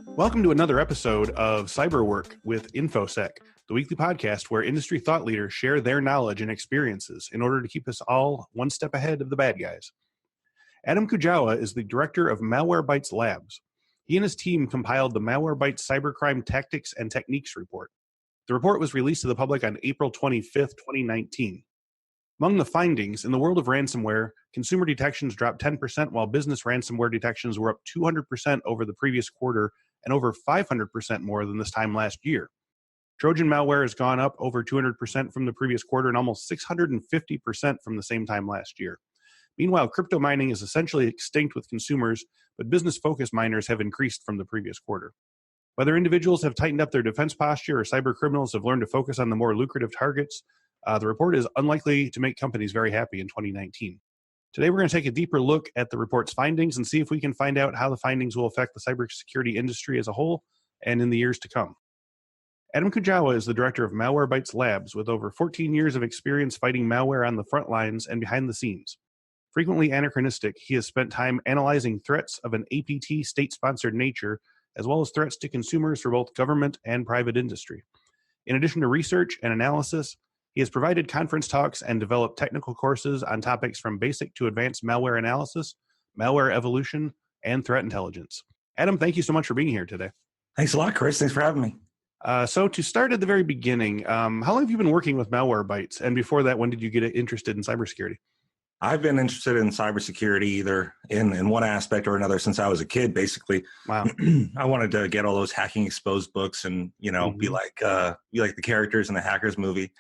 Welcome to another episode of Cyberwork with InfoSec, the weekly podcast where industry thought leaders share their knowledge and experiences in order to keep us all one step ahead of the bad guys. Adam Kujawa is the director of Malwarebytes Labs. He and his team compiled the Malwarebytes Cybercrime Tactics and Techniques report. The report was released to the public on April 25th, 2019. Among the findings, in the world of ransomware, consumer detections dropped 10%, while business ransomware detections were up 200% over the previous quarter and over 500% more than this time last year. Trojan malware has gone up over 200% from the previous quarter and almost 650% from the same time last year. Meanwhile, crypto mining is essentially extinct with consumers, but business-focused miners have increased from the previous quarter. Whether individuals have tightened up their defense posture or cyber criminals have learned to focus on the more lucrative targets, the report is unlikely to make companies very happy in 2019. Today, we're going to take a deeper look at the report's findings and see if we can find out how the findings will affect the cybersecurity industry as a whole and in the years to come. Adam Kujawa is the director of Malwarebytes Labs with over 14 years of experience fighting malware on the front lines and behind the scenes. Frequently anachronistic, he has spent time analyzing threats of an APT state-sponsored nature, as well as threats to consumers for both government and private industry. In addition to research and analysis, he has provided conference talks and developed technical courses on topics from basic to advanced malware analysis, malware evolution, and threat intelligence. Adam, thank you so much for being here today. Thanks a lot, Chris. Thanks for having me. So to start at the very beginning, how long have you been working with Malwarebytes? And before that, when did you get interested in cybersecurity? I've been interested in cybersecurity either in one aspect or another since I was a kid, basically. Wow. I wanted to get all those hacking exposed books and, be like the characters in the Hackers movie.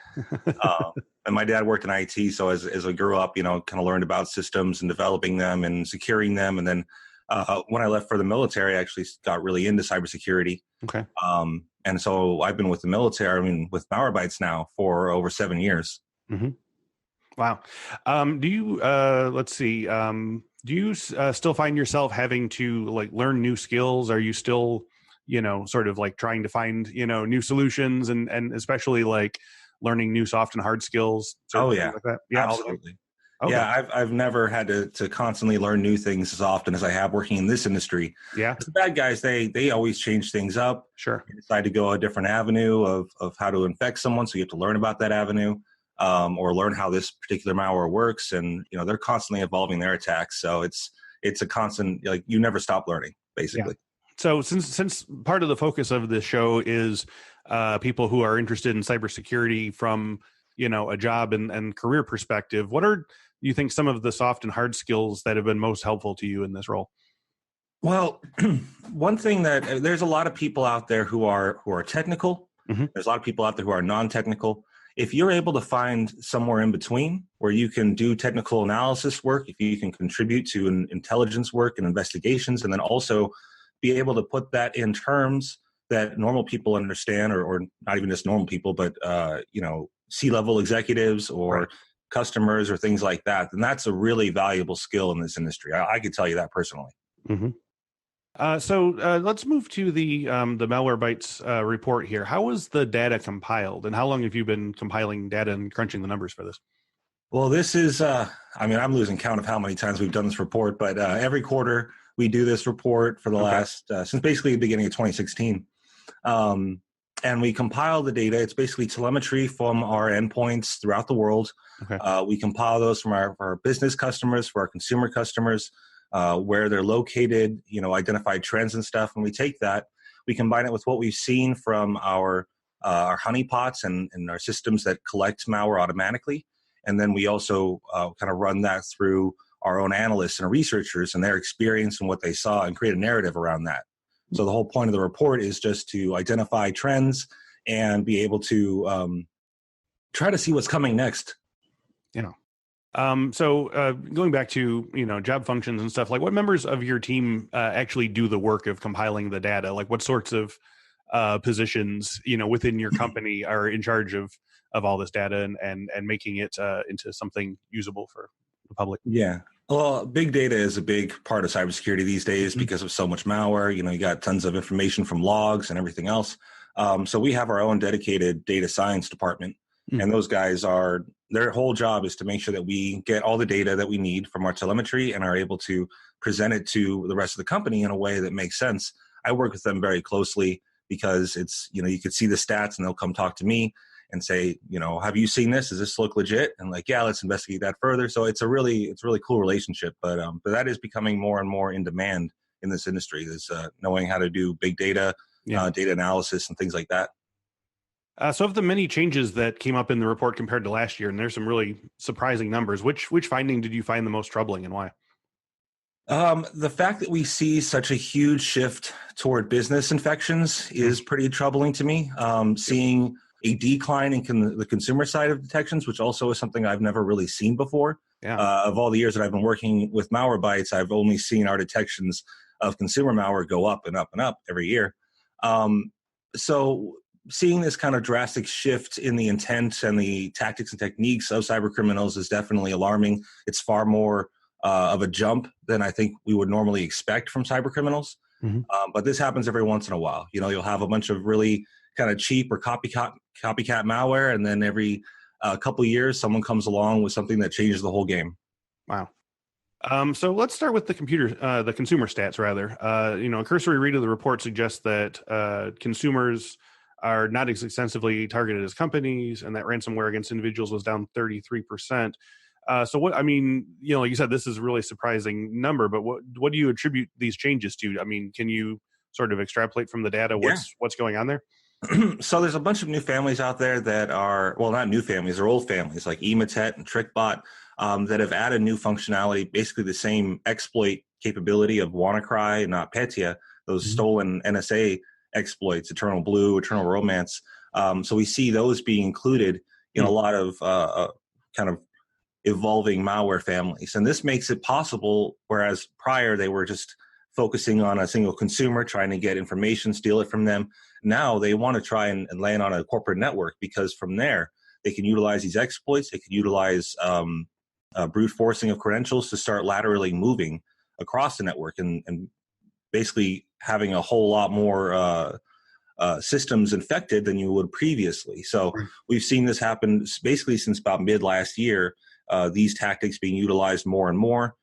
And my dad worked in IT, so as I grew up, kind of learned about systems and developing them and securing them. And then when I left for the military, I actually got really into cybersecurity. Okay. And so I've been with the military, with Malwarebytes now for over 7 years. Mm-hmm. Wow. Do you still find yourself having to learn new skills? Are you still, sort of trying to find, new solutions and especially learning new soft and hard skills? Oh yeah. Like that? Yeah, absolutely. Okay. Yeah. I've never had to constantly learn new things as often as I have working in this industry. Yeah. The bad guys, they always change things up. Sure. They decide to go a different avenue of how to infect someone. So you have to learn about that avenue. Or learn how this particular malware works, and they're constantly evolving their attacks. So it's a constant, you never stop learning, basically. Yeah. So since part of the focus of this show is people who are interested in cybersecurity from a job and career perspective, what are you think some of the soft and hard skills that have been most helpful to you in this role? Well, one thing that there's a lot of people out there who are technical. Mm-hmm. There's a lot of people out there who are non-technical. If you're able to find somewhere in between where you can do technical analysis work, if you can contribute to intelligence work and investigations, and then also be able to put that in terms that normal people understand, or not even just normal people, but C-level executives or right. customers or things like that, then that's a really valuable skill in this industry. I could tell you that personally. Mm-hmm. So let's move to the Malwarebytes report here. How was the data compiled, and how long have you been compiling data and crunching the numbers for this? Well, this is, I'm losing count of how many times we've done this report, but every quarter we do this report for the last, since basically the beginning of 2016. And we compile the data. It's basically telemetry from our endpoints throughout the world. Okay. We compile those from our business customers, for our consumer customers, where they're located, identified trends and stuff. And we take that, we combine it with what we've seen from our honeypots and our systems that collect malware automatically. And then we also kind of run that through our own analysts and researchers and their experience and what they saw and create a narrative around that. So the whole point of the report is just to identify trends and be able to try to see what's coming next. So going back to, job functions and stuff, what members of your team actually do the work of compiling the data? What sorts of positions, within your company are in charge of all this data and making it into something usable for the public? Yeah. Well, big data is a big part of cybersecurity these days because of so much malware. You got tons of information from logs and everything else. So we have our own dedicated data science department. And those guys are their whole job is to make sure that we get all the data that we need from our telemetry and are able to present it to the rest of the company in a way that makes sense. I work with them very closely because it's, you could see the stats and they'll come talk to me and say, have you seen this? Does this look legit? And like, yeah, let's investigate that further. So it's a really cool relationship, but that is becoming more and more in demand in this industry, is knowing how to do big data, data analysis and things like that. So of the many changes that came up in the report compared to last year, and there's some really surprising numbers, which finding did you find the most troubling and why? The fact that we see such a huge shift toward business infections is pretty troubling to me. Seeing a decline in the consumer side of detections, which also is something I've never really seen before. Yeah. Of all the years that I've been working with Malwarebytes, I've only seen our detections of consumer malware go up and up and up every year. So seeing this kind of drastic shift in the intent and the tactics and techniques of cyber criminals is definitely alarming. It's far more of a jump than I think we would normally expect from cyber criminals. Mm-hmm. But this happens every once in a while. You'll have a bunch of really kind of cheap or copycat malware, and then every couple of years, someone comes along with something that changes the whole game. Wow. So let's start with the consumer stats rather. A cursory read of the report suggests that consumers are not as extensively targeted as companies, and that ransomware against individuals was down 33%. So what, like you said, this is a really surprising number, but what do you attribute these changes to? Can you sort of extrapolate from the data what's going on there? So there's a bunch of new families out there that are, well, not new families, they're old families like Emotet and TrickBot that have added new functionality, basically the same exploit capability of WannaCry and NotPetya, those stolen NSA exploits, Eternal Blue, Eternal Romance. So we see those being included in a lot of kind of evolving malware families. And this makes it possible, whereas prior they were just focusing on a single consumer, trying to get information, steal it from them. Now they want to try and land on a corporate network, because from there they can utilize these exploits. They can utilize brute forcing of credentials to start laterally moving across the network and basically having a whole lot more systems infected than you would previously. So we've seen this happen basically since about mid last year. These tactics being utilized more and more.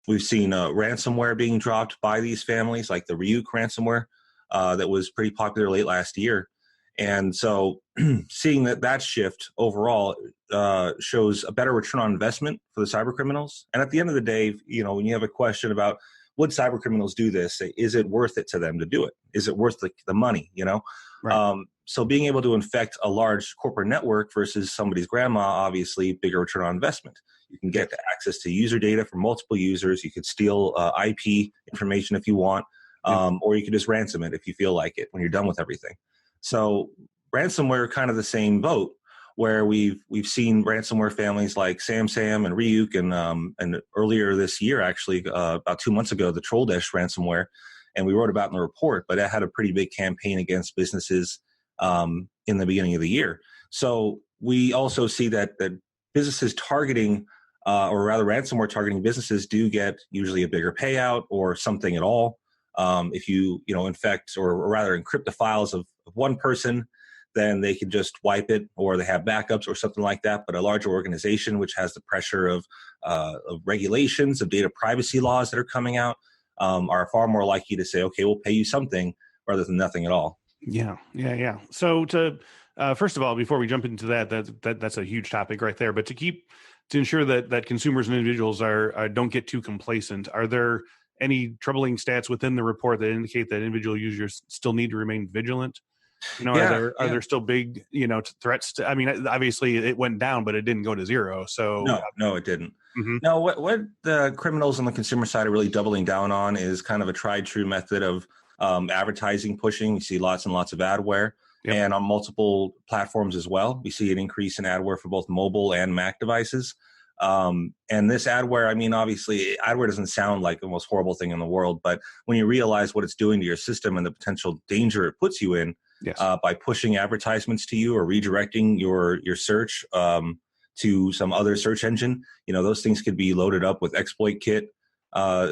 We've seen ransomware being dropped by these families, like the Ryuk ransomware that was pretty popular late last year. And so seeing that shift overall shows a better return on investment for the cyber criminals. And at the end of the day, when you have a question about would cyber criminals do this, is it worth it to them to do it? Is it worth the money, Right. So being able to infect a large corporate network versus somebody's grandma, obviously bigger return on investment. You can get access to user data from multiple users. You could steal IP information if you want, or you could just ransom it if you feel like it when you're done with everything. So ransomware, kind of the same boat, where we've seen ransomware families like SamSam and Ryuk, and earlier this year, actually about 2 months ago, the Trolldash ransomware, and we wrote about in the report. But it had a pretty big campaign against businesses in the beginning of the year. So we also see that businesses targeting, or rather ransomware targeting businesses, do get usually a bigger payout or something at all. If you infect or rather encrypt the files of one person, then they can just wipe it, or they have backups or something like that. But a larger organization, which has the pressure of regulations, of data privacy laws that are coming out, are far more likely to say, okay, we'll pay you something rather than nothing at all. Yeah. So to first of all, before we jump into that's a huge topic right there. But to ensure that consumers and individuals don't get too complacent, are there any troubling stats within the report that indicate that individual users still need to remain vigilant? Are there still big threats to, obviously it went down, but it didn't go to zero. So no, it didn't. Mm-hmm. No, what the criminals on the consumer side are really doubling down on is kind of a tried true method of advertising pushing. We see lots and lots of adware, and on multiple platforms as well. We see an increase in adware for both mobile and Mac devices. And this adware, obviously adware doesn't sound like the most horrible thing in the world, but when you realize what it's doing to your system and the potential danger it puts you in, by pushing advertisements to you or redirecting your search to some other search engine, those things could be loaded up with exploit kit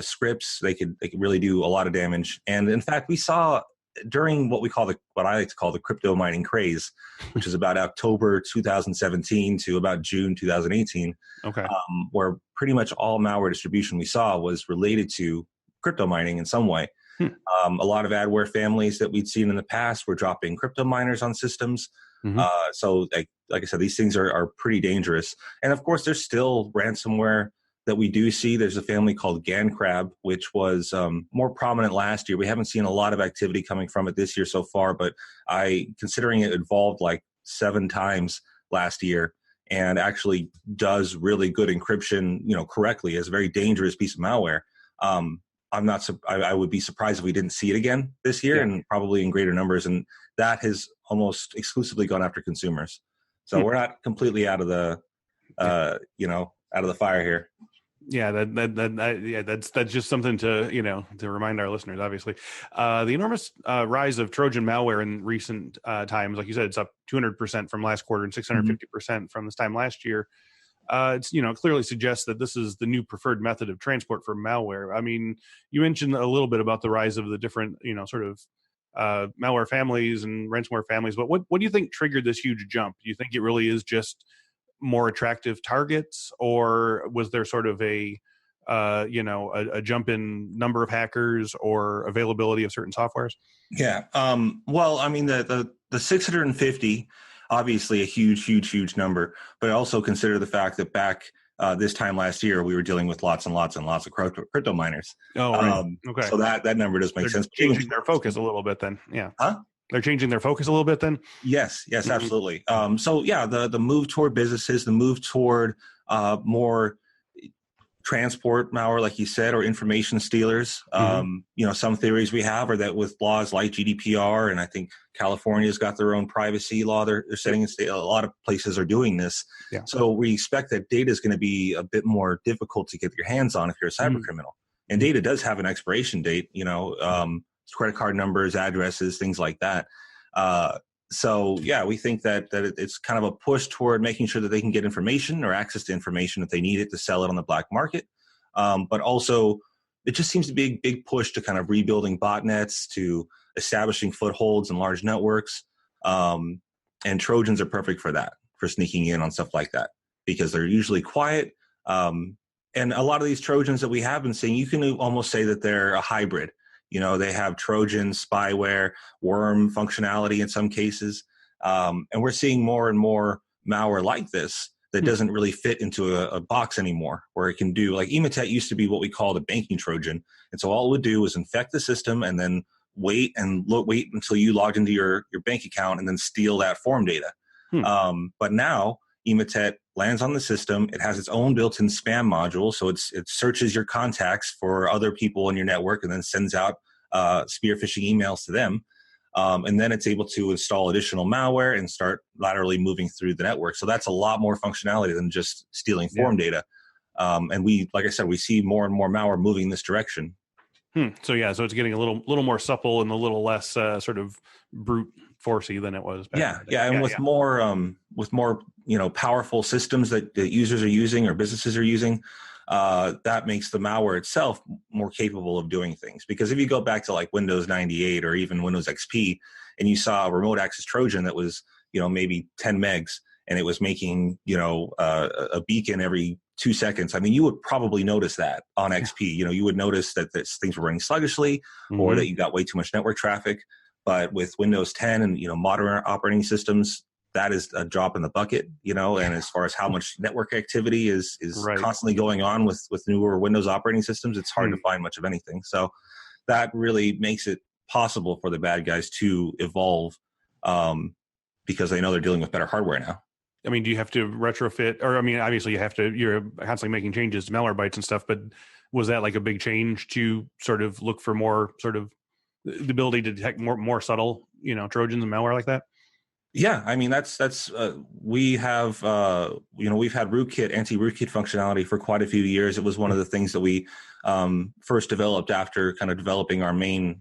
scripts. They could really do a lot of damage. And in fact, we saw during what I like to call the crypto mining craze, which is about October 2017 to about June 2018, Okay. where pretty much all malware distribution we saw was related to crypto mining in some way. Hmm. A lot of adware families that we'd seen in the past were dropping crypto miners on systems. Mm-hmm. So like I said, these things are pretty dangerous. And of course, there's still ransomware that we do see. There's a family called GanCrab, which was more prominent last year. We haven't seen a lot of activity coming from it this year so far, but considering it evolved like 7 times last year and actually does really good encryption, correctly, as a very dangerous piece of malware. I would be surprised if we didn't see it again this year, and probably in greater numbers. And that has almost exclusively gone after consumers. So we're not completely out of the, out of the fire here. Yeah, that's just something to remind our listeners. Obviously, the enormous rise of Trojan malware in recent times, like you said, it's up 200% from last quarter and 650% from this time last year. It's clearly suggests that this is the new preferred method of transport for malware. I mean, you mentioned a little bit about the rise of the different sort of malware families and ransomware families, but what do you think triggered this huge jump? Do you think it really is just more attractive targets, or was there sort of a jump in number of hackers or availability of certain softwares? Yeah. Well, I mean, the 650, obviously a huge number, but also consider the fact that back this time last year, we were dealing with lots and lots of crypto miners. Oh, right. Okay. So that number does make sense. Changing their focus a little bit then. Yeah. Huh? They're changing their focus a little bit then? Yes, absolutely. So yeah, the move toward businesses, the move toward more transport malware, like you said, or information stealers. Some theories we have are that with laws like GDPR, and I think California's got their own privacy law they're setting in state. A lot of places are doing this. Yeah. So we expect that data is going to be a bit more difficult to get your hands on if you're a cyber criminal. And data does have an expiration date, credit card numbers, addresses, things like that. So yeah, we think that it's kind of a push toward making sure that they can get information or access to information if they need it to sell it on the black market. But also it just seems to be a big push to kind of rebuilding botnets, to establishing footholds in large networks. And Trojans are perfect for that, for sneaking in on stuff like that, because they're usually quiet. And a lot of these Trojans that we have been seeing, you can almost say that they're a hybrid. They have Trojan, spyware, worm functionality in some cases. And we're seeing more and more malware like this that doesn't really fit into a box anymore, where it can do, like Emotet used to be what we called a banking Trojan. And so all it would do was infect the system and then wait until you logged into your bank account and then steal that form data. But now Emotet lands on the system. It has its own built-in spam module. So it searches your contacts for other people in your network and then sends out spear phishing emails to them. And then it's able to install additional malware and start laterally moving through the network. So that's a lot more functionality than just stealing form data. And like I said, we see more and more malware moving in this direction. So it's getting a little more supple and a little less sort of brute forcey than it was back then. And with more powerful systems that users are using or businesses are using, that makes the malware itself more capable of doing things. Because if you go back to like Windows 98 or even Windows XP, and you saw a remote access Trojan that was maybe 10 megs, and it was making a beacon every 2 seconds, I mean, you would probably notice that on XP. You would notice that things were running sluggishly, or that you got way too much network traffic. But with Windows 10 and modern operating systems, that is a drop in the bucket. And as far as how much network activity is constantly going on with newer Windows operating systems, it's hard to find much of anything. So that really makes it possible for the bad guys to evolve, because they know they're dealing with better hardware now. I mean, do you have to retrofit, or obviously you're constantly making changes to Malwarebytes and stuff, but was that like a big change to sort of look for more sort of the ability to detect more subtle, Trojans and malware like that? Yeah, I mean that's we have we've had anti-rootkit functionality for quite a few years. It was one of the things that we first developed after kind of developing our main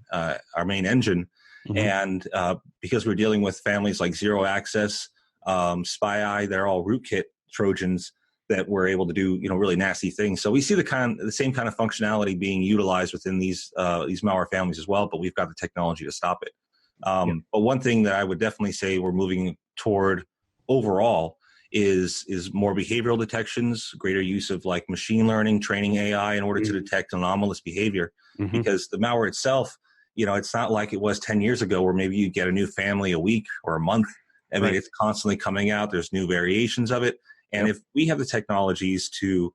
engine, and because we're dealing with families like Zero Access, SpyEye, they're all rootkit Trojans that were able to do really nasty things. So we see the same kind of functionality being utilized within these malware families as well, but we've got the technology to stop it. But one thing that I would definitely say we're moving toward overall is more behavioral detections, greater use of like machine learning, training AI in order to detect anomalous behavior. Because the malware itself, it's not like it was 10 years ago where maybe you get a new family a week or a month. I mean, it's constantly coming out. There's new variations of it. And if we have the technologies to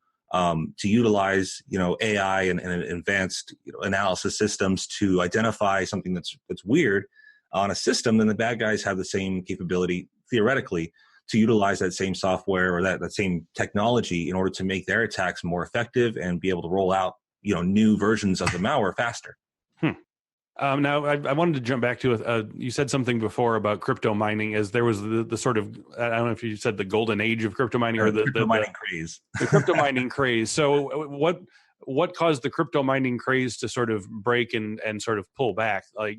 utilize, AI and advanced analysis systems to identify something that's weird on a system, then the bad guys have the same capability theoretically to utilize that same software or that same technology in order to make their attacks more effective and be able to roll out, new versions of the malware faster. Now, I wanted to jump back to you said something before about crypto mining, as there was the sort of, I don't know if you said the golden age of crypto mining or the crypto mining craze. The crypto mining craze. So what caused the crypto mining craze to sort of break and sort of pull back? Like,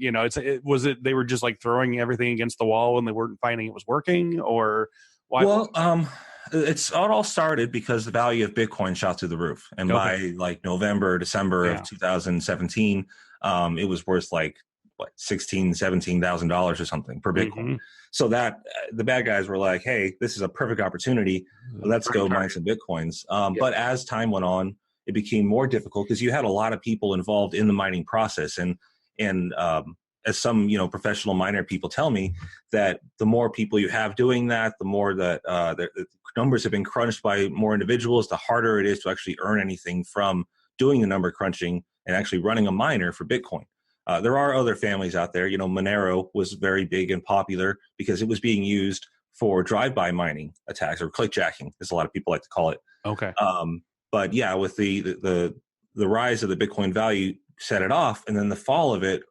was it they were just like throwing everything against the wall and they weren't finding it was working, or why? Well, it all started because the value of Bitcoin shot through the roof, and by like November, December of 2017, it was worth like $16,000-$17,000 or something per Bitcoin. So that the bad guys were like, "Hey, this is a perfect opportunity. Let's go mine some Bitcoins." But as time went on, it became more difficult because you had a lot of people involved in the mining process, and as some professional miner people tell me, that the more people you have doing that, the more that the numbers have been crunched by more individuals, the harder it is to actually earn anything from doing the number crunching and actually running a miner for Bitcoin. There are other families out there. Monero was very big and popular because it was being used for drive-by mining attacks, or clickjacking, as a lot of people like to call it. Okay. But yeah, with the rise of the Bitcoin value set it off, and then the fall of it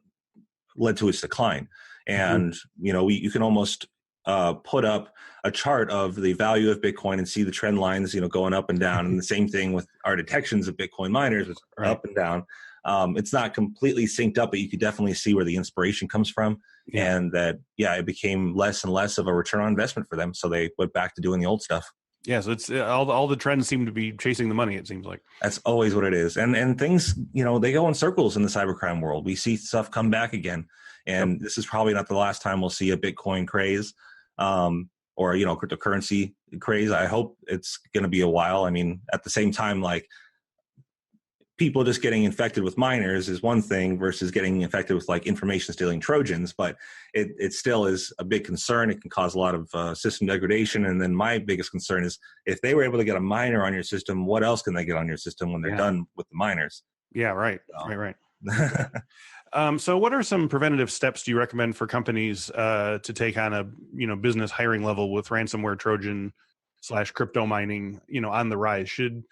led to its decline. And you can almost put up a chart of the value of Bitcoin and see the trend lines going up and down. And the same thing with our detections of Bitcoin miners, was up and down. It's not completely synced up, but you could definitely see where the inspiration comes from. And that it became less and less of a return on investment for them, so they went back to doing the old stuff. Yeah, so it's all the trends seem to be chasing the money, it seems like. That's always what it is. And things, they go in circles in the cybercrime world. We see stuff come back again. And this is probably not the last time we'll see a Bitcoin craze or, cryptocurrency craze. I hope it's going to be a while. I mean, at the same time, like, people just getting infected with miners is one thing versus getting infected with like information stealing Trojans, but it still is a big concern. It can cause a lot of system degradation. And then my biggest concern is, if they were able to get a miner on your system, what else can they get on your system when they're done with the miners? Yeah, right. Right. So what are some preventative steps do you recommend for companies to take on a business hiring level with ransomware Trojan / crypto mining on the rise? Should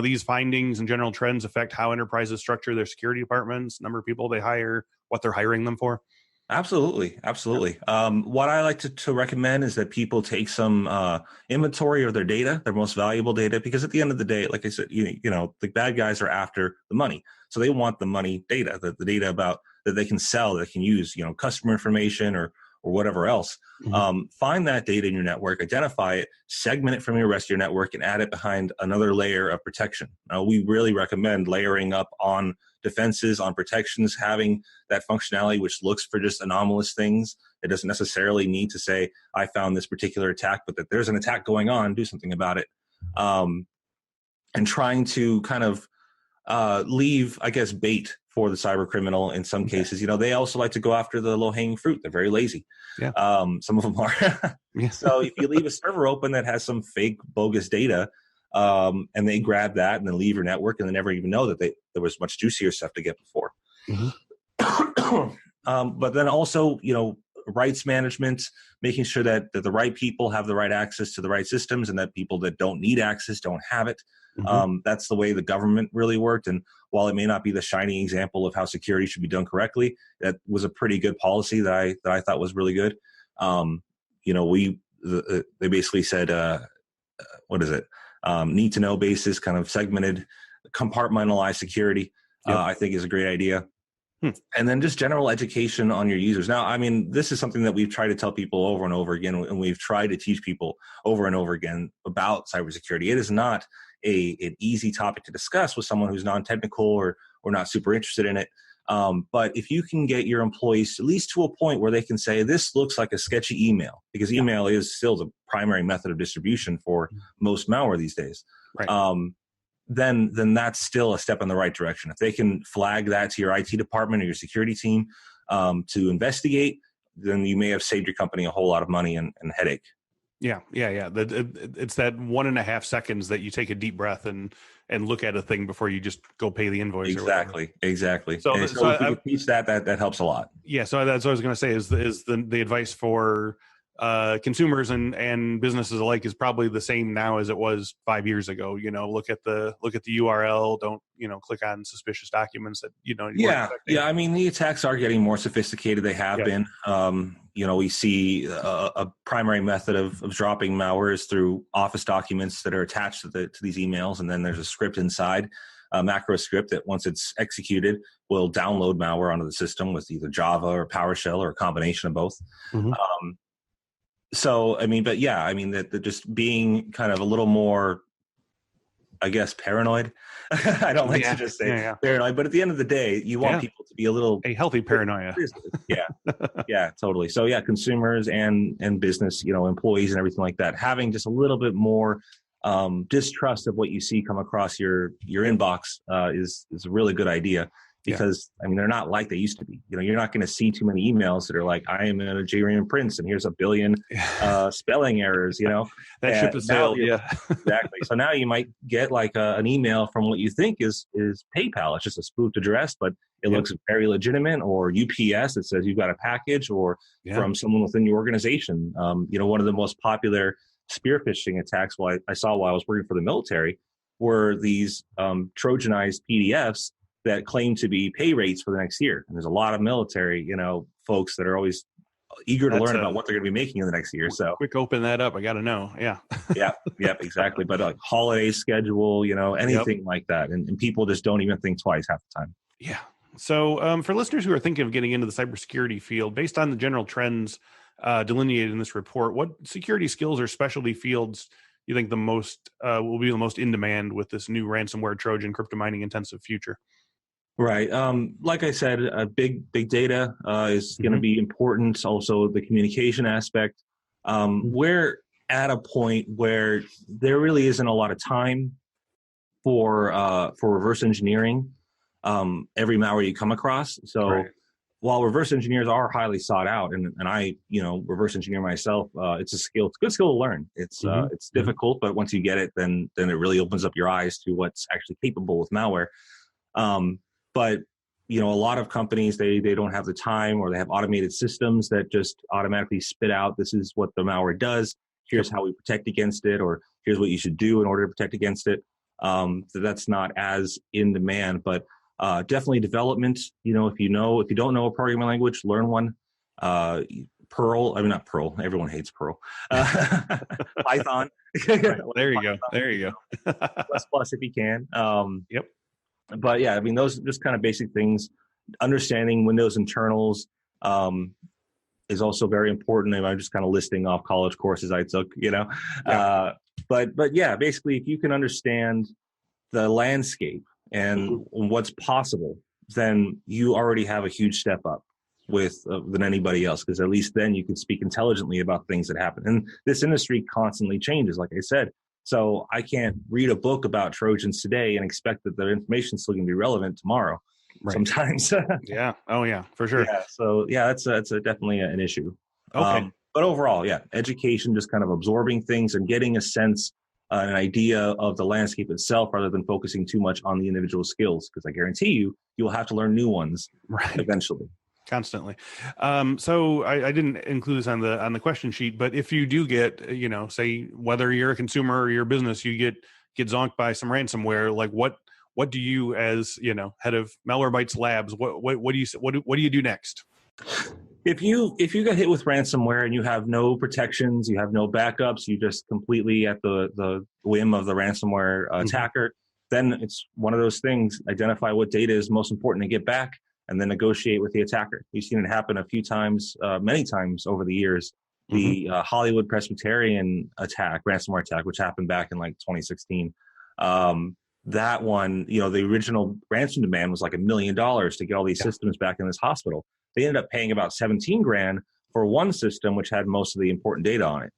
these findings and general trends affect how enterprises structure their security departments, number of people they hire, what they're hiring them for? Absolutely. What I like to recommend is that people take some inventory of their data, their most valuable data, because at the end of the day, like I said, the bad guys are after the money. So they want the money data, the data about that they can sell, that they can use, customer information or whatever else. Find that data in your network, identify it, segment it from your rest of your network, and add it behind another layer of protection. Now, we really recommend layering up on defenses, on protections, having that functionality which looks for just anomalous things. It doesn't necessarily need to say, I found this particular attack, but that there's an attack going on, do something about it. And trying to kind of leave, I guess, bait for the cyber criminal in some cases. They also like to go after the low-hanging fruit. They're very lazy. Some of them are. So if you leave a server open that has some fake, bogus data, and they grab that and then leave your network, and they never even know that there was much juicier stuff to get before. But then also, rights management, making sure that the right people have the right access to the right systems, and that people that don't need access don't have it. That's the way the government really worked. And while it may not be the shining example of how security should be done correctly, that was a pretty good policy that I thought was really good. They basically said, need to know basis, kind of segmented, compartmentalized security. I think is a great idea. And then just general education on your users. Now, I mean, this is something that we've tried to tell people over and over again, and we've tried to teach people over and over again about cybersecurity. It is not an easy topic to discuss with someone who's non-technical or not super interested in it. But if you can get your employees at least to a point where they can say, this looks like a sketchy email, because email is still the primary method of distribution for most malware these days. Right. Then that's still a step in the right direction. If they can flag that to your IT department or your security team to investigate, then you may have saved your company a whole lot of money and headache. Yeah. It's that 1.5 seconds that you take a deep breath and look at a thing before you just go pay the invoice. Exactly. So if we can teach that helps a lot. Yeah. So that's what I was going to say is the advice for consumers and businesses alike is probably the same now as it was 5 years ago. Look at the URL. Don't click on suspicious documents that Yeah. I mean, the attacks are getting more sophisticated. They have been. We see a primary method of dropping malware is through Office documents that are attached to these emails, and then there's a script inside, a macro script that once it's executed will download malware onto the system with either Java or PowerShell or a combination of both. Mm-hmm. That just being kind of a little more, I guess, paranoid. I don't like to just say paranoid, but at the end of the day, you want people to be a healthy paranoia. Yeah, totally. So consumers and business, employees and everything like that, having just a little bit more distrust of what you see come across your inbox is a really good idea. Because they're not like they used to be. You're not going to see too many emails that are like, I am a J. Raymond Prince, and here's 1 billion spelling errors. That ship has sailed. Exactly. So now you might get like an email from what you think is PayPal. It's just a spoofed address, but it looks very legitimate. Or UPS that says you've got a package, or from someone within your organization. One of the most popular spear phishing attacks I saw while I was working for the military were these Trojanized PDFs that claim to be pay rates for the next year. And there's a lot of military, folks that are always eager to learn about what they're going to be making in the next year. So quick, open that up. I got to know. Yeah. Yep, exactly. But like holiday schedule, anything like that. And people just don't even think twice half the time. Yeah. So for listeners who are thinking of getting into the cybersecurity field, based on the general trends delineated in this report, what security skills or specialty fields you think the most will be the most in demand with this new ransomware, Trojan, crypto mining intensive future? Right. Like I said, big data is going to be important. Also, the communication aspect. We're at a point where there really isn't a lot of time for reverse engineering every malware you come across. So while reverse engineers are highly sought out, and I reverse engineer myself, it's a good skill to learn. It's difficult, but once you get it, then it really opens up your eyes to what's actually capable with malware. But a lot of companies, they don't have the time, or they have automated systems that just automatically spit out, this is what the malware does. Here's how we protect against it, or here's what you should do in order to protect against it. So that's not as in demand, but definitely development. If you don't know a programming language, learn one. Perl, not Perl. Everyone hates Perl. Python. There you go. Plus if you can. Yep. But those are just kind of basic things. Understanding Windows internals is also very important. And I'm just kind of listing off college courses I took, But basically, if you can understand the landscape and what's possible, then you already have a huge step up than anybody else, because at least then you can speak intelligently about things that happen. And this industry constantly changes, like I said. So I can't read a book about Trojans today and expect that the information is still going to be relevant tomorrow. Right. Sometimes. Yeah. Oh yeah, for sure. Yeah. So that's definitely an issue. Okay. But overall, education, just kind of absorbing things and getting a sense, an idea of the landscape itself, rather than focusing too much on the individual skills, because I guarantee you'll have to learn new ones eventually. Constantly. So I didn't include this on the question sheet, but if you do get, say whether you're a consumer or your business, you get zonked by some ransomware, like what do you, as head of Malwarebytes Labs, what do you do next? If you get hit with ransomware and you have no protections, you have no backups, you just completely at the whim of the ransomware attacker, then it's one of those things. Identify what data is most important to get back, and then negotiate with the attacker. We've seen it happen a few times, many times over the years. The Hollywood Presbyterian attack, ransomware attack, which happened back in like 2016. that one, the original ransom demand was like $1 million to get all these systems back in this hospital. They ended up paying about 17 grand for one system, which had most of the important data on it.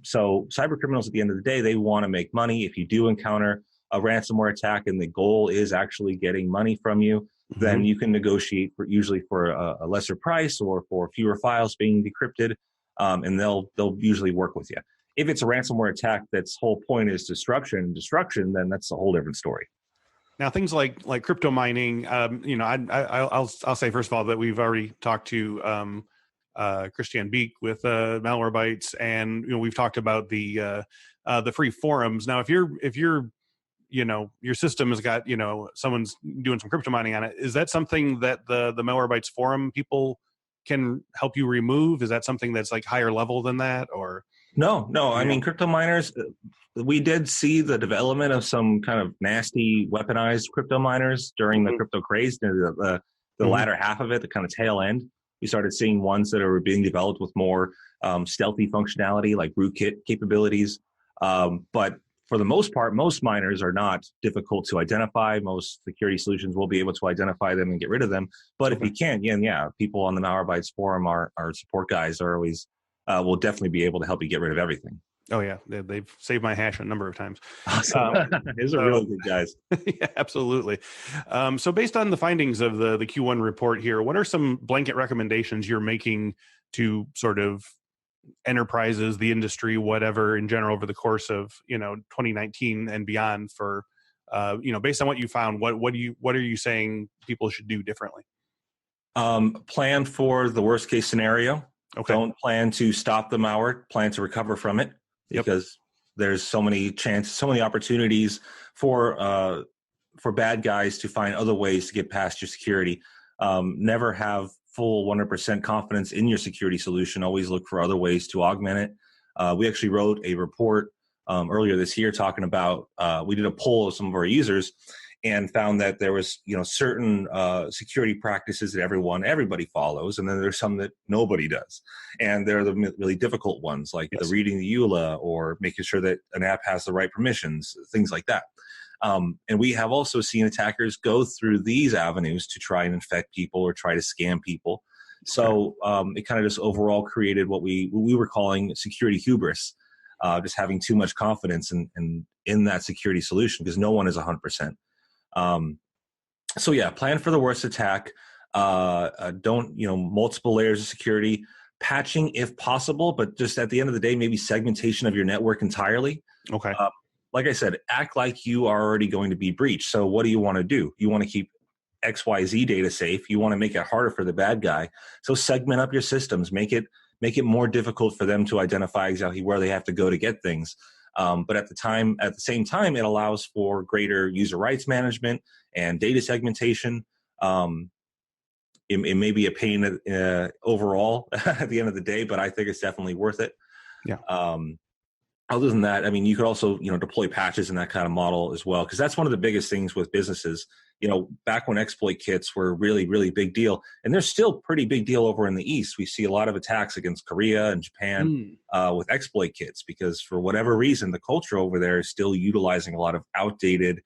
So cyber criminals, at the end of the day, they want to make money. If you do encounter a ransomware attack and the goal is actually getting money from you, then you can negotiate usually for a lesser price or for fewer files being decrypted, and they'll usually work with you. If it's a ransomware attack that's whole point is destruction, then that's a whole different story. Now, things like crypto mining, I'll say first of all that we've already talked to Christian Beek with Malwarebytes, and we've talked about the free forums. Now, if your system has got someone's doing some crypto mining on it, is that something that the Malwarebytes forum people can help you remove? Is that something that's like higher level than that, or? No. I mean, crypto miners, we did see the development of some kind of nasty weaponized crypto miners during the crypto craze, the latter half of it, the kind of tail end. We started seeing ones that are being developed with more stealthy functionality, like rootkit capabilities. But for the most part, most miners are not difficult to identify. Most security solutions will be able to identify them and get rid of them. But if you can't, people on the Malwarebytes forum, our support guys are always will definitely be able to help you get rid of everything. Oh yeah, they've saved my hash a number of times. Awesome. These are really good guys. Yeah, absolutely. So based on the findings of the Q1 report here, what are some blanket recommendations you're making to sort of enterprises, the industry, whatever in general over the course of 2019 and beyond for based on what you found, what are you saying people should do differently? Plan for the worst case scenario. Okay. Don't plan to stop the malware, plan to recover from it, because there's so many opportunities for bad guys to find other ways to get past your security. Never have full 100% confidence in your security solution. Always look for other ways to augment it. We actually wrote a report earlier this year talking about, we did a poll of some of our users and found that there was, certain security practices that everybody follows, and then there's some that nobody does, and they're the really difficult ones, like the reading the EULA or making sure that an app has the right permissions, things like that. And we have also seen attackers go through these avenues to try and infect people or try to scam people. So it kind of just overall created what we were calling security hubris, just having too much confidence in that security solution, because no one is 100%. So yeah, plan for the worst attack. Don't, multiple layers of security, patching if possible, but just at the end of the day, maybe segmentation of your network entirely. Okay. Like I said, act like you are already going to be breached. So what do you want to do? You want to keep XYZ data safe. You want to make it harder for the bad guy. So segment up your systems, make it more difficult for them to identify exactly where they have to go to get things. But at the same time, it allows for greater user rights management and data segmentation. It may be a pain overall at the end of the day, but I think it's definitely worth it. Yeah. Other than that, I mean, you could also, deploy patches in that kind of model as well, because that's one of the biggest things with businesses. Back when exploit kits were really, really big deal, and they're still pretty big deal over in the East. We see a lot of attacks against Korea and Japan with exploit kits, because for whatever reason, the culture over there is still utilizing a lot of outdated,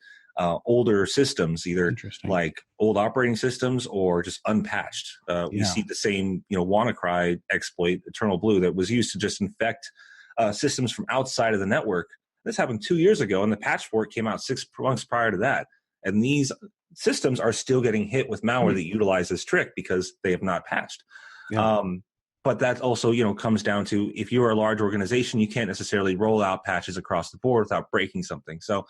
older systems, either like old operating systems or just unpatched. We see the same, WannaCry exploit, Eternal Blue, that was used to just infect systems from outside of the network. This happened 2 years ago, and the patch for it came out 6 months prior to that. And these systems are still getting hit with malware that utilize this trick because they have not patched. Yeah. But that also, comes down to, if you're a large organization, you can't necessarily roll out patches across the board without breaking something. So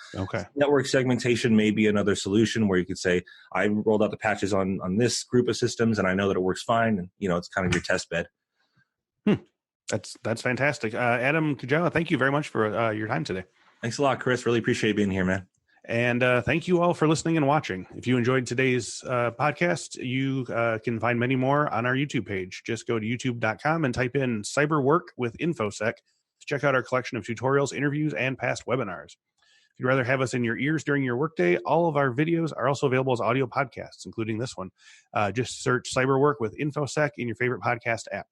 network segmentation may be another solution, where you could say, I rolled out the patches on this group of systems, and I know that it works fine. And, it's kind of your test bed. That's fantastic. Adam Kujawa, thank you very much for your time today. Thanks a lot, Chris. Really appreciate being here, man. And thank you all for listening and watching. If you enjoyed today's podcast, you can find many more on our YouTube page. Just go to youtube.com and type in cyber work with InfoSec to check out our collection of tutorials, interviews, and past webinars. If you'd rather have us in your ears during your workday, all of our videos are also available as audio podcasts, including this one. Just search cyber work with InfoSec in your favorite podcast app.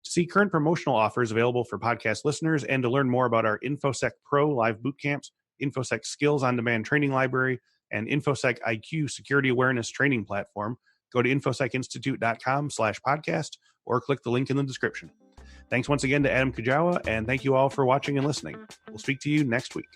To see current promotional offers available for podcast listeners and to learn more about our InfoSec Pro live boot camps, InfoSec Skills On Demand training library, and InfoSec IQ security awareness training platform, go to infosecinstitute.com/podcast or click the link in the description. Thanks once again to Adam Kujawa, and thank you all for watching and listening. We'll speak to you next week.